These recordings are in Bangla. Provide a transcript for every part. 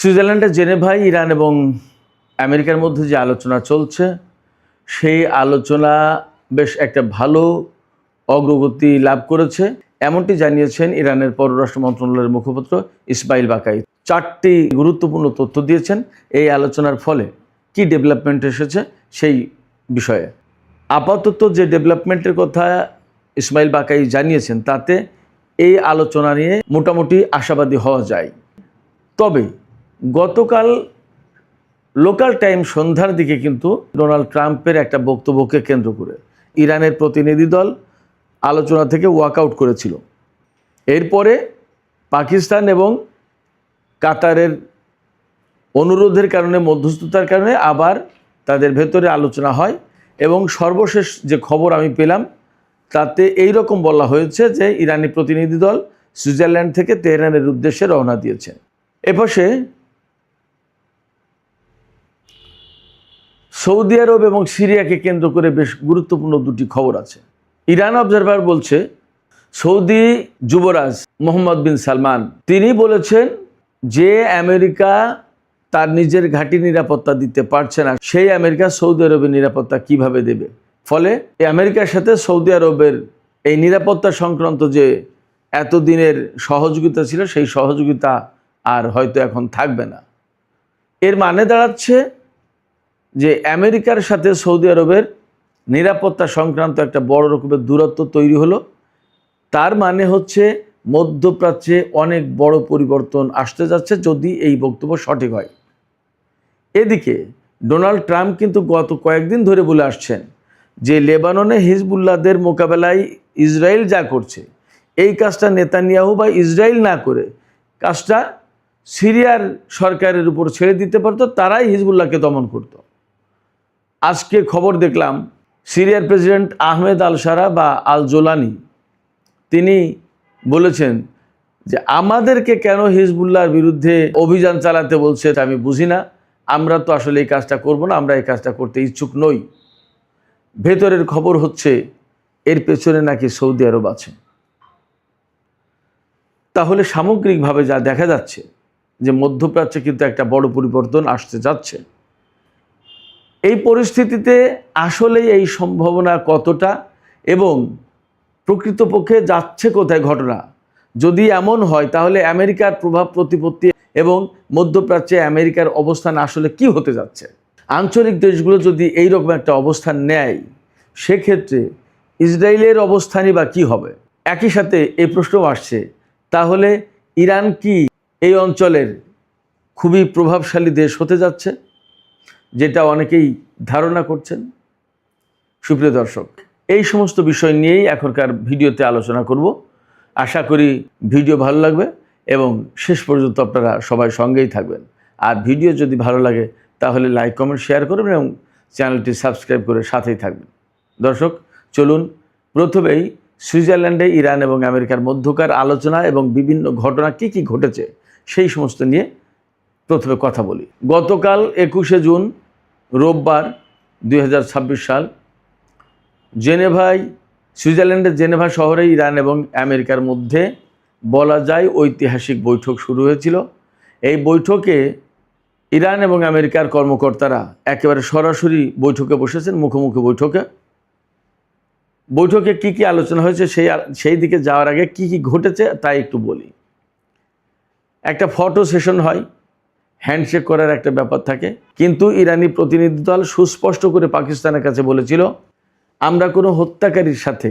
সুইজারল্যান্ডে জেনেভায় ইরান এবং আমেরিকার মধ্যে যে আলোচনা চলছে সেই আলোচনা বেশ একটা ভালো অগ্রগতি লাভ করেছে এমনটি জানিয়েছেন ইরানের পররাষ্ট্র মন্ত্রণালয়ের মুখপাত্র ইসমাইল বাকাই। 4টি গুরুত্বপূর্ণ তথ্য দিয়েছেন এই আলোচনার ফলে কি ডেভেলপমেন্ট এসেছে সেই বিষয়ে। আপাতত যে ডেভেলপমেন্টের কথা ইসমাইল বাকাই জানিয়েছেন তাতে এই আলোচনা নিয়ে মোটামুটি আশাবাদী হওয়া যায়। তবে গতকাল লোকাল টাইম সন্ধ্যার দিকে কিন্তু ডোনাল্ড ট্রাম্পের একটা বক্তব্যকে কেন্দ্র করে ইরানের প্রতিনিধি দল আলোচনা থেকে ওয়াকআউট করেছিল। এরপরে পাকিস্তান এবং কাতারের অনুরোধের কারণে, মধ্যস্থতার কারণে আবার তাদের ভেতরে আলোচনা হয় এবং সর্বশেষ যে খবর আমি পেলাম তাতে এই রকম বলা হয়েছে যে ইরানি প্রতিনিধি দল সুইজারল্যান্ড থেকে তেহরানের উদ্দেশ্যে রওনা দিয়েছে। এপাশে সৌদি আরব এবং সিরিয়াকে কেন্দ্র করে বেশ গুরুত্বপূর্ণ দুটি খবর আছে। ইরান অবজারভার বলছে সৌদি যুবরাজ মোহাম্মদ বিন সালমান তিনি বলেছেন যে আমেরিকা তার নিজের ঘাঁটি নিরাপত্তা দিতে পারছে না, সেই আমেরিকা সৌদি আরবের নিরাপত্তা কিভাবে দেবে। ফলে এই আমেরিকার সাথে সৌদি আরবের এই নিরাপত্তা সংক্রান্ত যে এতদিনের সহযোগিতা ছিল সেই সহযোগিতা আর হয়তো এখন থাকবে না। এর মানে দাঁড়াচ্ছে যে আমেরিকার সাথে সৌদি আরবের নিরাপত্তা সংক্রান্ত একটা বড় রকমের দূরত্ব তৈরি হলো। তার মানে হচ্ছে মধ্যপ্রাচ্যে অনেক বড় পরিবর্তন আসতে যাচ্ছে যদি এই বক্তব্য সঠিক হয়। এদিকে ডোনাল্ড ট্রাম্প কিন্তু গত কয়েকদিন ধরে বলে আসছেন যে লেবাননে হিজবুল্লাহদের মোকাবেলায় ইসরায়েল যা করছে এই কাজটা নেতানিয়াহু বা ইসরায়েল না করে কাজটা সিরিয়ার সরকারের উপর ছেড়ে দিতে পারতো, তারাই হিজবুল্লাহকে দমন করত। আজকে খবর দেখলাম সিরিয়ার প্রেসিডেন্ট আহমেদ আল সারা বা আল জোলানি তিনি বলেছেন যে আমাদেরকে কেন হিজবুল্লাহর বিরুদ্ধে অভিযান চালাতে বলছে আমি বুঝি না, আমরা তো আসলে এই কাজটা করব না, আমরা এই কাজটা করতে ইচ্ছুক নই। ভেতরের খবর হচ্ছে এর পেছনে নাকি সৌদি আরব আছে। তাহলে সামগ্রিকভাবে যা দেখা যাচ্ছে যে মধ্যপ্রাচ্যে কিন্তু একটা বড় পরিবর্তন আসতে যাচ্ছে। এই পরিস্থিতিতে আসলে এই সম্ভাবনা কতটা এবং প্রকৃতপক্ষে যাচ্ছে কোথায় ঘটনা, যদি এমন হয় তাহলে আমেরিকার প্রভাব প্রতিপত্তি এবং মধ্যপ্রাচ্যে আমেরিকার অবস্থান আসলে কি হতে যাচ্ছে। আঞ্চলিক দেশগুলো যদি এই রকম একটা অবস্থান নেয় সেক্ষেত্রে ইসরায়েলের অবস্থানই বা কী হবে। একই সাথে এই প্রশ্ন আসছে তাহলে ইরান কি এই অঞ্চলের খুবই প্রভাবশালী দেশ হতে যাচ্ছে, যেটা অনেকেই ধারণা করছেন। সুপ্রিয় দর্শক, এই সমস্ত বিষয় নিয়েই এখনকার ভিডিওতে আলোচনা করব। আশা করি ভিডিও ভালো লাগবে এবং শেষ পর্যন্ত আপনারা সবাই সঙ্গেই থাকবেন। আর ভিডিও যদি ভালো লাগে তাহলে লাইক, কমেন্ট, শেয়ার করবেন এবং চ্যানেলটি সাবস্ক্রাইব করে সাথেই থাকবেন। দর্শক চলুন প্রথমেই সুইজারল্যান্ডে ইরান এবং আমেরিকার মধ্যকার আলোচনা এবং বিভিন্ন ঘটনা কি কি ঘটেছে সেই সমস্ত নিয়ে প্রথমে কথা বলি। গতকাল 21শে জুন রোববার 2026 সাল জেনেভায়, সুইজারল্যান্ডের জেনেভা শহরে ইরান এবং আমেরিকার মধ্যে বলা যায় ঐতিহাসিক বৈঠক শুরু হয়েছিল। এই বৈঠকে ইরান এবং আমেরিকার কর্মকর্তারা একেবারে সরাসরি বৈঠকে বসেছেন, মুখোমুখি বৈঠকে। বৈঠকে কি কি আলোচনা হয়েছে সেই দিকে যাওয়ার আগে কি কি ঘটেছে তাই একটু বলি। একটা ফটো সেশন হয়, হ্যান্ডশেক করার একটা ব্যাপার থাকে, কিন্তু ইরানি প্রতিনিধি দল সুস্পষ্ট করে পাকিস্তানের কাছে বলেছিল আমরা কোনো হত্যাকারীর সাথে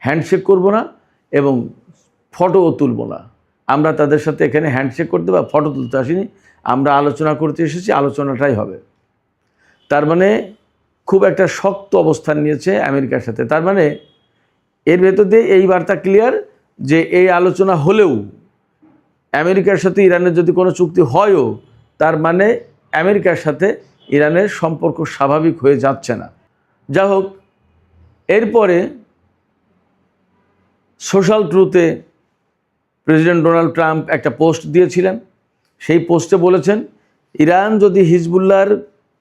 হ্যান্ডশেক করব না এবং ফটোও তুলব না। আমরা তাদের সাথে এখানে হ্যান্ডশেক করতে বা ফটো তুলতে আসিনি, আমরা আলোচনা করতে এসেছি, আলোচনাটাই হবে। তার মানে খুব একটা শক্ত অবস্থান নিয়েছে আমেরিকার সাথে। তার মানে এর ভেতর দিয়ে এই বার্তা ক্লিয়ার যে এই আলোচনা হলেও আমেরিকার সাথে ইরানের যদি কোনো চুক্তি হয়ও তার মানে আমেরিকার সাথে ইরানের সম্পর্ক স্বাভাবিক হয়ে যাচ্ছে না। যা হোক, এরপরে সোশ্যাল ট্রুথে প্রেসিডেন্ট ডোনাল্ড ট্রাম্প একটা পোস্ট দিয়েছিলেন। সেই পোস্টে বলেছেন ইরান যদি হিজবুল্লাহর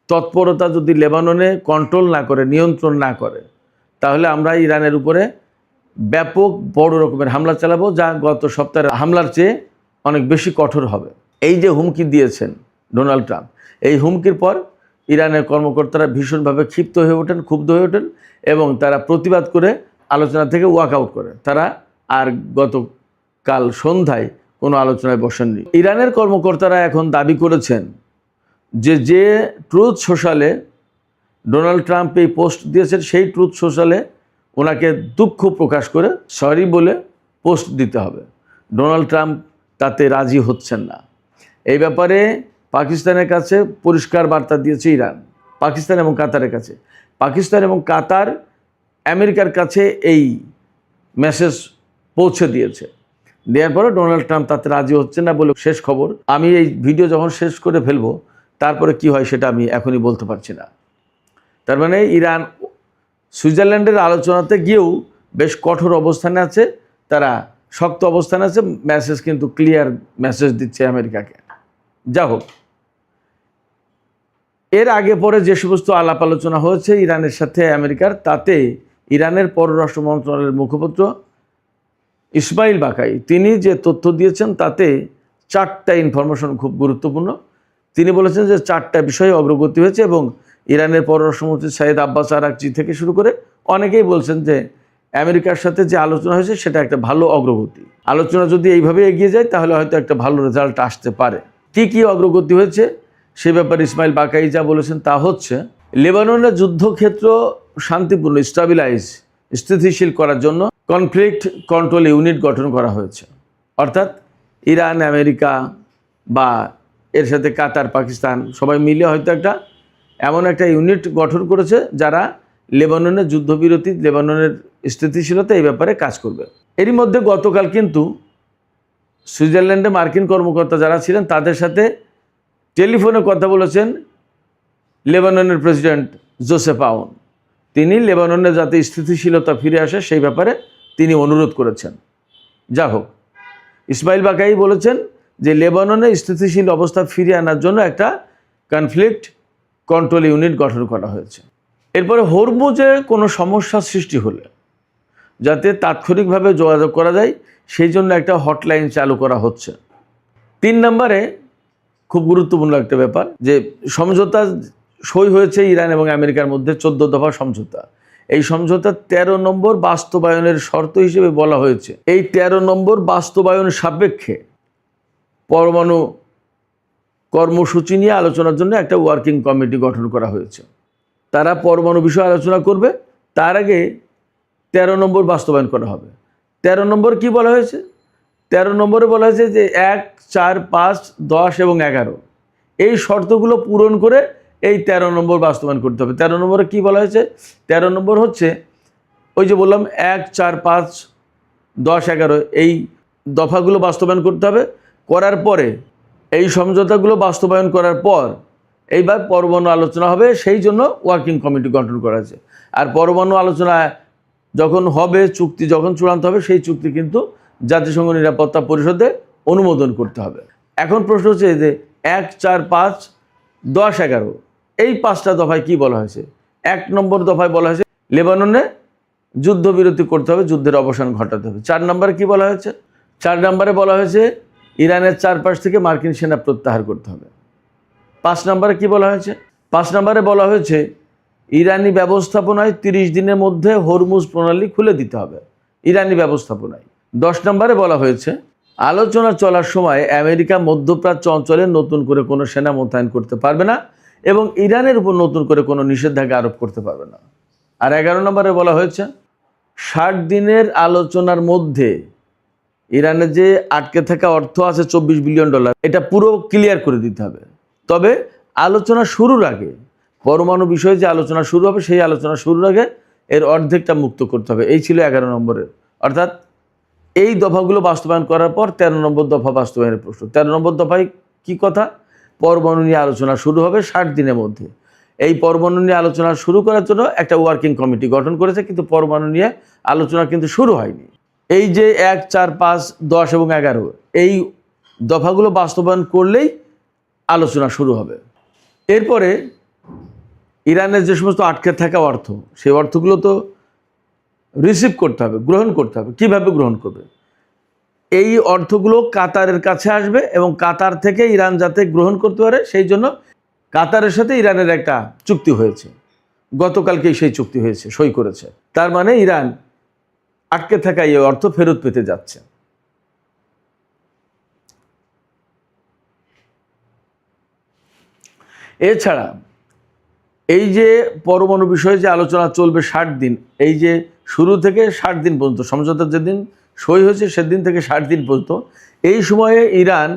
তৎপরতা যদি লেবাননে কন্ট্রোল না করে, নিয়ন্ত্রণ না করে, তাহলে আমরা ইরানের উপরে ব্যাপক বড় রকমের হামলা চালাবো, যা গত সপ্তাহের হামলার চেয়ে অনেক বেশি কঠোর হবে। এই যে হুমকি দিয়েছেন ডোনাল্ড ট্রাম্প। এই হুমকির পর ইরানের কর্মকর্তারা ভীষণভাবে ক্ষিপ্ত হয়ে ওঠেন, ক্ষুব্ধ হয়ে ওঠেন এবং তারা প্রতিবাদ করে আলোচনা থেকে ওয়াক আউট করে। তারা আর গতকাল সন্ধ্যায় কোনো আলোচনায় বসেননি। ইরানের কর্মকর্তারা এখন দাবি করেছেন যে ট্রুথ সোশ্যালে ডোনাল্ড ট্রাম্প এই পোস্ট দিয়েছেন, সেই ট্রুথ সোশ্যালে ওনাকে দুঃখ প্রকাশ করে সরি বলে পোস্ট দিতে হবে। ডোনাল্ড ট্রাম্প তাতে রাজি হচ্ছেন না। এই ব্যাপারে পাকিস্তানের কাছে পরিষ্কার বার্তা দিয়েছে ইরান, পাকিস্তান এবং কাতারের কাছে। পাকিস্তান এবং কাতার আমেরিকার কাছে এই মেসেজ পৌঁছে দিয়েছে। দেওয়ার পরে ডোনাল্ড ট্রাম্প তাতে রাজি হচ্ছে না বলে শেষ খবর। আমি এই ভিডিও যখন শেষ করে ফেলবো তারপরে কি হয় সেটা আমি এখনই বলতে পারছি না। তার মানে ইরান সুইজারল্যান্ডের আলোচনাতে গিয়েও বেশ কঠোর অবস্থানে আছে, তারা শক্ত অবস্থানে আছে। মেসেজ কিন্তু ক্লিয়ার মেসেজ দিচ্ছে আমেরিকাকে। যা হোক, এর আগে পরে যে সমস্ত আলাপ আলোচনা হয়েছে ইরানের সাথে আমেরিকার, তাতে ইরানের পররাষ্ট্র মন্ত্রণালয়ের মুখপাত্র ইসমাইল বাকাই তিনি যে তথ্য দিয়েছেন তাতে 4টা ইনফরমেশন খুব গুরুত্বপূর্ণ। তিনি বলেছেন যে 4টা বিষয়ে অগ্রগতি হয়েছে এবং ইরানের পররাষ্ট্রমন্ত্রী সাইদ আব্বাস আরাকচি থেকে শুরু করে অনেকেই বলছেন যে আমেরিকার সাথে যে আলোচনা হয়েছে সেটা একটা ভালো অগ্রগতি। আলোচনা যদি এইভাবে এগিয়ে যায় তাহলে হয়তো একটা ভালো রেজাল্ট আসতে পারে। কি অগ্রগতি হয়েছে সে ব্যাপারে ইসমাইল বাকাই যা বলেছেন তা হচ্ছে, লেবাননের যুদ্ধক্ষেত্র শান্তিপূর্ণ স্থিতিশীল করার জন্য কনফ্লিক্ট কন্ট্রোল ইউনিট গঠন করা হয়েছে। অর্থাৎ ইরান, আমেরিকা বা এর সাথে কাতার, পাকিস্তান সবাই মিলে হয়তো এমন একটা ইউনিট গঠন করেছে যারা লেবাননের যুদ্ধবিরতি, লেবাননের স্থিতিশীলতা এই ব্যাপারে কাজ করবে। এরই মধ্যে গতকাল কিন্তু সুইজারল্যান্ডে মার্কিন কর্মকর্তা যারা ছিলেন তাদের সাথে টেলিফোনে কথা বলেছেন লেবাননের প্রেসিডেন্ট জোসেফ আউন। তিনি লেবাননে যাতে স্থিতিশীলতা ফিরে আসে সেই ব্যাপারে তিনি অনুরোধ করেছেন। যা হোক, ইসমাইল বাকাই বলেছেন যে লেবাননে স্থিতিশীল অবস্থা ফিরিয়ে আনার জন্য একটা কনফ্লিক্ট কন্ট্রোল ইউনিট গঠন করা হয়েছে। এরপরে হরমুজে কোনো সমস্যা সৃষ্টি হলে যাতে তাৎক্ষণিকভাবে যোগাযোগ করা যায় সেই জন্য একটা হটলাইন চালু করা হচ্ছে। 3 নম্বরে খুব গুরুত্বপূর্ণ একটা ব্যাপার, যে সমঝোতা সই হয়েছে ইরান এবং আমেরিকার মধ্যে 14 দফা সমঝোতা। এই সমঝোতা 13 নম্বর বাস্তবায়নের শর্ত হিসেবে বলা হয়েছে এই 13 নম্বর বাস্তবায়ন সাপেক্ষে পরমাণু কর্মসূচি নিয়ে আলোচনার জন্য একটা ওয়ার্কিং কমিটি গঠন করা হয়েছে। তারা পরমাণু বিষয়ে আলোচনা করবে, তার আগে 13 নম্বর বাস্তবায়ন করা হবে। 13 নম্বর কি বলা হয়েছে? 13 নম্বরে বলা হয়েছে যে 1, 4, 5, 10 এবং 11 এই শর্তগুলো পূরণ করে এই 13 নম্বর বাস্তবায়ন করতে হবে। 13 নম্বরে কি বলা হয়েছে? 13 নম্বর হচ্ছে ওই যে বললাম 1, 4, 5, 10, 11 এই দফাগুলো বাস্তবায়ন করতে হবে। করার পরে এই সমঝোতাগুলো বাস্তবায়ন করার পর এইবার পরমাণু আলোচনা হবে, সেই জন্য ওয়ার্কিং কমিটি গঠন করা হয়েছে। আর পরমাণু আলোচনা যখন হবে, চুক্তি যখন চূড়ান্ত হবে, সেই চুক্তি কিন্তু জাতিসংঘ নিরাপত্তা পরিষদে অনুমোদন করতে হবে। এখন প্রশ্ন হচ্ছে যে 1, 4, 5, 10, 11 এই 5টা দফায় কি বলা হয়েছে? 1 নম্বর দফায় বলা হয়েছে লেবাননে যুদ্ধবিরতি করতে হবে, যুদ্ধের অবসান ঘটাতে হবে। 4 নম্বরে কি বলা হয়েছে? 4 নম্বরে বলা হয়েছে ইরানের চারপাশ থেকে মার্কিন সেনা প্রত্যাহার করতে হবে। 5 নম্বরে কি বলা হয়েছে? 5 নম্বরে বলা হয়েছে ইরানি ব্যবস্থাপনায় 30 দিনের মধ্যে হরমুজ প্রণালী খুলে দিতে হবে, ইরানি ব্যবস্থাপনায়। 10 নম্বরে বলা হয়েছে আলোচনা চলার সময় আমেরিকা মধ্যপ্রাচ্য অঞ্চলে নতুন করে কোনো সেনা মোতায়েন করতে পারবে না এবং ইরানের উপর নতুন করে কোনো নিষেধাজ্ঞা আরোপ করতে পারবে না। আর 11 নম্বরে বলা হয়েছে 60 দিনের আলোচনার মধ্যে ইরানের যে আটকে থাকা অর্থ আছে $24 বিলিয়ন, এটা পুরো ক্লিয়ার করে দিতে হবে। তবে আলোচনা শুরুর আগে, পরমাণু বিষয়ে যে আলোচনা শুরু হবে সেই আলোচনা শুরুর আগে এর অর্ধেকটা মুক্ত করতে হবে। এই ছিল 11 নম্বরের। অর্থাৎ এই দফাগুলো বাস্তবায়ন করার পর 13 নম্বর দফা বাস্তবায়নের প্রশ্ন। 13 নম্বর দফায় কি কথা? পরমাণু নিয়ে আলোচনা শুরু হবে 60 দিনের মধ্যে। এই পরমাণু নিয়ে আলোচনা শুরু করার জন্য একটা ওয়ার্কিং কমিটি গঠন করেছে, কিন্তু পরমাণু নিয়ে আলোচনা কিন্তু শুরু হয়নি। এই যে 1, 4, 5, 10 এবং 11 এই দফাগুলো বাস্তবায়ন করলেই আলোচনা শুরু হবে। এরপরে ইরানের যে সমস্ত আটকে থাকা অর্থ, সেই অর্থগুলো তো রিসিভ করতে হবে, গ্রহণ করতে হবে। কিভাবে গ্রহণ করবে? এই অর্থগুলো কাতারের কাছে আসবে এবং কাতার থেকে ইরান যাতে গ্রহণ করতে পারে সেই জন্য কাতারের সাথে ইরানের একটা চুক্তি হয়েছে। গতকালকেই সেই চুক্তি হয়েছে, সই করেছে। তার মানে ইরান আটকে থাকা এই অর্থ ফেরত পেতে যাচ্ছে। এছাড়া এই যে পরমাণু বিষয়ে যে আলোচনা চলবে 60 দিন, এই যে শুরু থেকে 60 দিন পর্যন্ত, সমঝোতার যেদিন সই হয়েছে সেদিন থেকে 60 দিন পর্যন্ত, এই সময়ে ইরান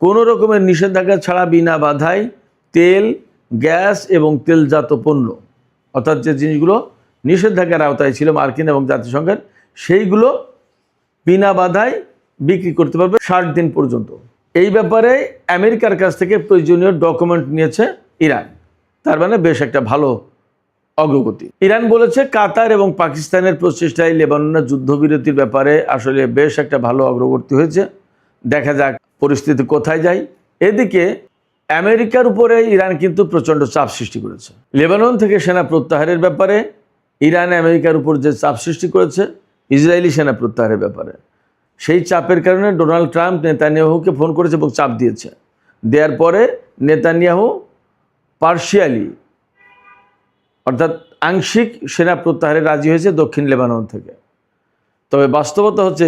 কোনো রকমের নিষেধাজ্ঞা ছাড়া বিনা বাধায় তেল, গ্যাস এবং তেলজাত পণ্য, অর্থাৎ যে জিনিসগুলো নিষেধাজ্ঞার আওতায় ছিল মার্কিন এবং জাতিসংঘের, সেইগুলো বিনা বাধায় বিক্রি করতে পারবে 60 দিন পর্যন্ত। এই ব্যাপারে আমেরিকার কাছ থেকে প্রয়োজনীয় ডকুমেন্ট নিয়েছে ইরান। তার মানে বেশ একটা ভালো অগ্রগতি। ইরান বলেছে কাতার এবং পাকিস্তানের প্রচেষ্টায় লেবাননের যুদ্ধবিরতির ব্যাপারে আসলে বেশ একটা ভালো অগ্রগতি হয়েছে। দেখা যাক পরিস্থিতি কোথায় যায়। এদিকে আমেরিকার উপরে ইরান কিন্তু প্রচণ্ড চাপ সৃষ্টি করেছে। লেবানন থেকে সেনা প্রত্যাহারের ব্যাপারে ইরান আমেরিকার উপর যে চাপ সৃষ্টি করেছে ইসরায়েলি সেনা প্রত্যাহারের ব্যাপারে, সেই চাপের কারণে ডোনাল্ড ট্রাম্প নেতানিয়াহুকে ফোন করেছে এবং চাপ দিয়েছে। দেওয়ার পরে নেতানিয়াহু পার্শিয়ালি অর্থাৎ আংশিক সেনা প্রত্যাহারে রাজি হয়েছে দক্ষিণ লেবানন থেকে। তবে বাস্তবতা হচ্ছে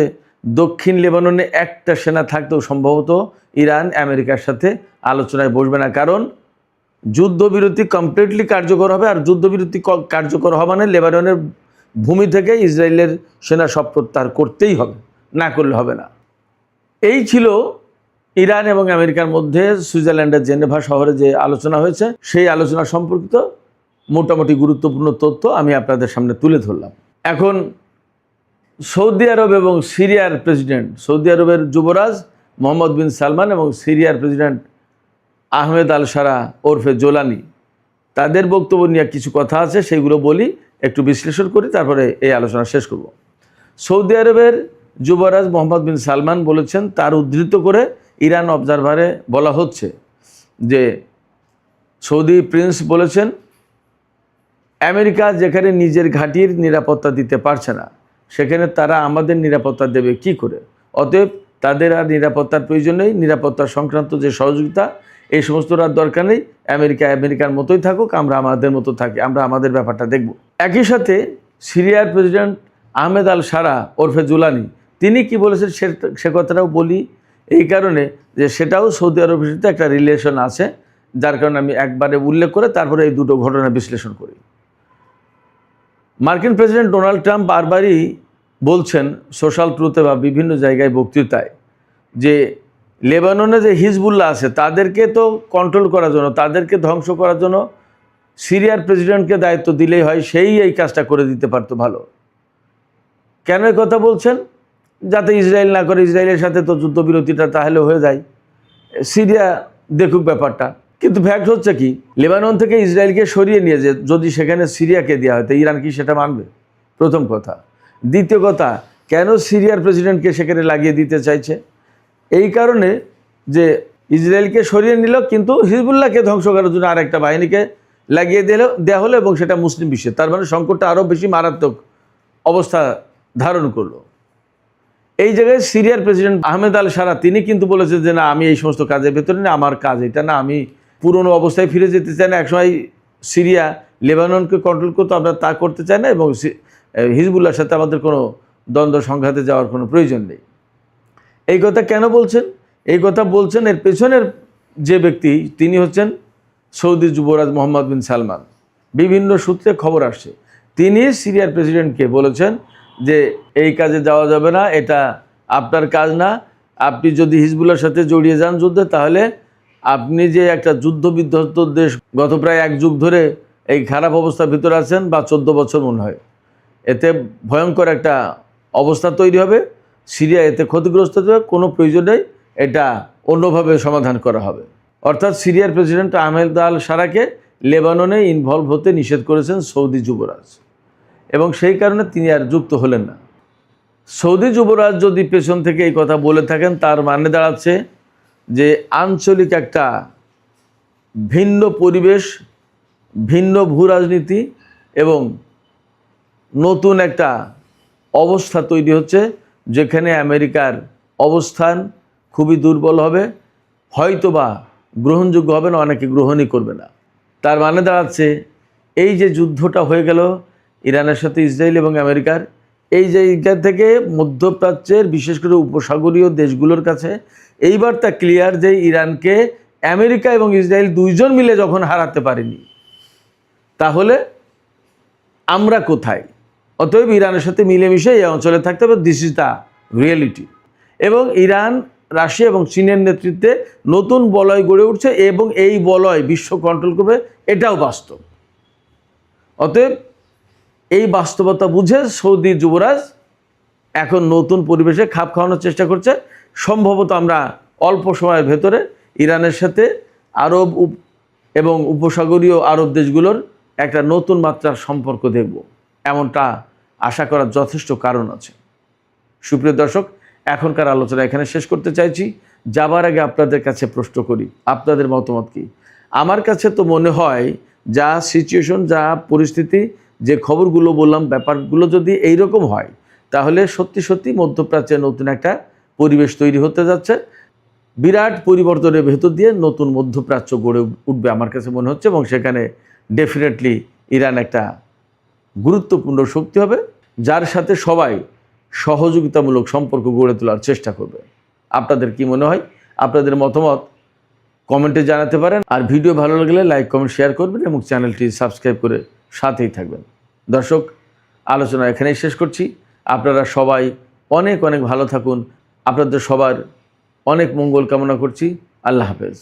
দক্ষিণ লেবাননে একটা সেনা থাকতেও সম্ভবত ইরান আমেরিকার সাথে আলোচনায় বসবে না, কারণ যুদ্ধবিরতি কমপ্লিটলি কার্যকর হবে। আর যুদ্ধবিরতি কার্যকর হওয়া মানে লেবাননের ভূমি থেকে ইসরায়েলের সেনা সব প্রত্যাহার করতেই হবে, না করলে হবে না। এই ছিল ইরান এবং আমেরিকার মধ্যে সুইজারল্যান্ডের জেনেভা শহরে যে আলোচনা হয়েছে, সেই আলোচনা সম্পর্কিত মোটামুটি গুরুত্বপূর্ণ তথ্য আমি আপনাদের সামনে তুলে ধরলাম। এখন সৌদি আরব এবং সিরিয়ার প্রেসিডেন্ট, সৌদি আরবের যুবরাজ মোহাম্মদ বিন সালমান এবং সিরিয়ার প্রেসিডেন্ট আহমেদ আল সারা ওরফে জোলানি, তাদের বক্তব্য নিয়ে কিছু কথা আছে, সেগুলো বলি, একটু বিশ্লেষণ করি, তারপরে এই আলোচনা শেষ করব। সৌদি আরবের যুবরাজ মোহাম্মদ বিন সালমান বলেছেন, তার উদ্ধৃত করে ইরান অবজারভারে বলা হচ্ছে যে সৌদি প্রিন্স বলেছেন, আমেরিকা যেখানে নিজের ঘাঁটির নিরাপত্তা দিতে পারছে না, সেখানে তারা আমাদের নিরাপত্তা দেবে কি করে? অতএব তাদের আর নিরাপত্তার প্রয়োজন নেই। নিরাপত্তা সংক্রান্ত যে সহযোগিতা, এই সমস্তর আর দরকার নেই। আমেরিকা আমেরিকার মতোই থাকুক, আমরা আমাদের মতো থাকি, আমরা আমাদের ব্যাপারটা দেখব। একই সাথে সিরিয়ার প্রেসিডেন্ট আহমেদ আল সারা ওরফে জুলানি, তিনি কি বলেছেন সে কথাটাও বলি, এই কারণে যে সেটাও সৌদি আরবের সাথে একটা রিলেশন আছে, যার কারণে আমি একবারে উল্লেখ করে তারপরে এই দুটো ঘটনা বিশ্লেষণ করি। মার্কিন প্রেসিডেন্ট ডোনাল্ড ট্রাম্প বারবারই বলছেন সোশ্যাল ট্রুথে বা বিভিন্ন জায়গায় বক্তৃতায় যে লেবাননে যে হিজবুল্লাহ আছে তাদেরকে তো কন্ট্রোল করার জন্য, তাদেরকে ধ্বংস করার জন্য সিরিয়ার প্রেসিডেন্টকে দায়িত্ব দিলেই হয়, সেই এই কাজটা করে দিতে পারতো ভালো। কেন এই কথা বলছেন? যাতে ইসরায়েল না করে, ইসরায়েলের সাথে তো যুদ্ধবিরতিটা তাহলে হয়ে যায়, সিরিয়া দেখুক ব্যাপারটা। কিন্তু ফ্যাক্ট হচ্ছে কি, লেবানন থেকে ইসরায়েলকে সরিয়ে নিয়ে যে যদি সেখানে সিরিয়াকে দেওয়া হয়, তো ইরান কি সেটা মানবে? প্রথম কথা। দ্বিতীয় কথা, কেন সিরিয়ার প্রেসিডেন্টকে সেখানে লাগিয়ে দিতে চাইছে? এই কারণে যে ইসরায়েলকে সরিয়ে নিল, কিন্তু হিজবুল্লাহকে ধ্বংস করার জন্য আর একটা বাহিনীকে লাগিয়ে দেওয়া হলো, এবং সেটা মুসলিম বিশ্বে। তার মানে সংকটটা আরও বেশি মারাত্মক অবস্থা ধারণ করলো। এই জায়গায় সিরিয়ার প্রেসিডেন্ট আহমেদ আল সারা তিনি কিন্তু বলেছে যে না, আমি এই সমস্ত কাজের ভেতরে না, আমার কাজ এটা না, আমি পুরনো অবস্থায় ফিরে যেতে চাই না। একসময় সিরিয়া লেবাননকে কন্ট্রোল করতো, আমরা তা করতে চাই না, এবং হিজবুল্লাহর সাথে আমাদের কোনো দ্বন্দ্ব সংঘাতে যাওয়ার কোনো প্রয়োজন নেই। এই কথা কেন বলছেন? এই কথা বলছেন এর পেছনের যে ব্যক্তি, তিনি হচ্ছেন সৌদি যুবরাজ মোহাম্মদ বিন সালমান। বিভিন্ন সূত্রে খবর আসছে, তিনি সিরিয়ার প্রেসিডেন্টকে বলেছেন যে এই কাজে যাওয়া যাবে না, এটা আপনার কাজ না। আপনি যদি হিজবুল্লাহর সাথে জড়িয়ে যান যুদ্ধে, তাহলে আপনি যে একটা যুদ্ধ বিধ্বস্ত দেশ, গত প্রায় 1 যুগ ধরে এই খারাপ অবস্থার ভিতরে আছেন, বা 14 বছর মনে হয়, এতে ভয়ঙ্কর একটা অবস্থা তৈরি হবে, সিরিয়া এতে ক্ষতিগ্রস্ত হবে, কোনো প্রয়োজন নেই, এটা অন্যভাবে সমাধান করা হবে। অর্থাৎ সিরিয়ার প্রেসিডেন্ট আহমেদ আল সারাকে লেবাননে ইনভলভ হতে নিষেধ করেছেন সৌদি যুবরাজ, এবং সেই কারণে তিনি আর যুক্ত হলেন না। সৌদি যুবরাজ যদি পেছন থেকে এই কথা বলে থাকেন, তার মানে দাঁড়াচ্ছে যে আঞ্চলিক একটা ভিন্ন পরিবেশ, ভিন্ন ভূ রাজনীতি এবং নতুন একটা অবস্থা তৈরি হচ্ছে যেখানে আমেরিকার অবস্থান খুবই দুর্বল হবে, হয়তোবা গ্রহণযোগ্য হবে না, অনেকে গ্রহণই করবে না। তার মানে দাঁড়াচ্ছে এই যে যুদ্ধটা হয়ে গেল ইরানের সাথে ইসরায়েল এবং আমেরিকার, এই জায়গা থেকে মধ্যপ্রাচ্যের বিশেষ করে উপসাগরীয় দেশগুলোর কাছে এইবার তা ক্লিয়ার যে ইরানকে আমেরিকা এবং ইসরায়েল দুইজন মিলে যখন হারাতে পারেনি, তাহলে আমরা কোথায়? অতএব ইরানের সাথে মিলেমিশে এই অঞ্চলে থাকতে হবে। This is the reality. এবং ইরান, রাশিয়া এবং চীনের নেতৃত্বে নতুন বলয় গড়ে উঠছে এবং এই বলয় বিশ্ব কন্ট্রোল করবে, এটাও বাস্তব। অতএব এই বাস্তবতা বুঝে সৌদি যুবরাজ এখন নতুন পরিবেশে খাপ খাওয়ানোর চেষ্টা করছে। সম্ভবত আমরা অল্প সময়ের ভেতরে ইরানের সাথে আরব এবং উপসাগরীয় আরব দেশগুলোর একটা নতুন মাত্রার সম্পর্ক দেখব, এমনটা আশা করার যথেষ্ট কারণ আছে। সুপ্রিয় দর্শক, এখনকার আলোচনা এখানে শেষ করতে চাইছি। যাবার আগে আপনাদের কাছে প্রশ্ন করি, আপনাদের মতামত কি? আমার কাছে তো মনে হয় যা সিচুয়েশন, যা পরিস্থিতি, যে খবরগুলো বললাম, ব্যাপারগুলো যদি এইরকম হয়, তাহলে সত্যি সত্যি মধ্যপ্রাচ্যে নতুন একটা পরিবেশ তৈরি হতে যাচ্ছে। বিরাট পরিবর্তনের ভেতর দিয়ে নতুন মধ্যপ্রাচ্য গড়ে উঠবে আমার কাছে মনে হচ্ছে, এবং সেখানে ডেফিনেটলি ইরান একটা গুরুত্বপূর্ণ শক্তি হবে, যার সাথে সবাই সহযোগিতামূলক সম্পর্ক গড়ে তোলার চেষ্টা করবে। আপনাদের কি মনে হয়? আপনাদের মতামত কমেন্টে জানাতে পারেন। আর ভিডিও ভালো লাগলে লাইক, কমেন্ট, শেয়ার করবেন এবং চ্যানেলটি সাবস্ক্রাইব করে সাথেই থাকবেন। দর্শক, আলোচনা এখানেই শেষ করছি। আপনারা সবাই অনেক অনেক ভালো থাকুন। আপনাদের সবার অনেক মঙ্গল কামনা করছি। আল্লাহ হাফেজ।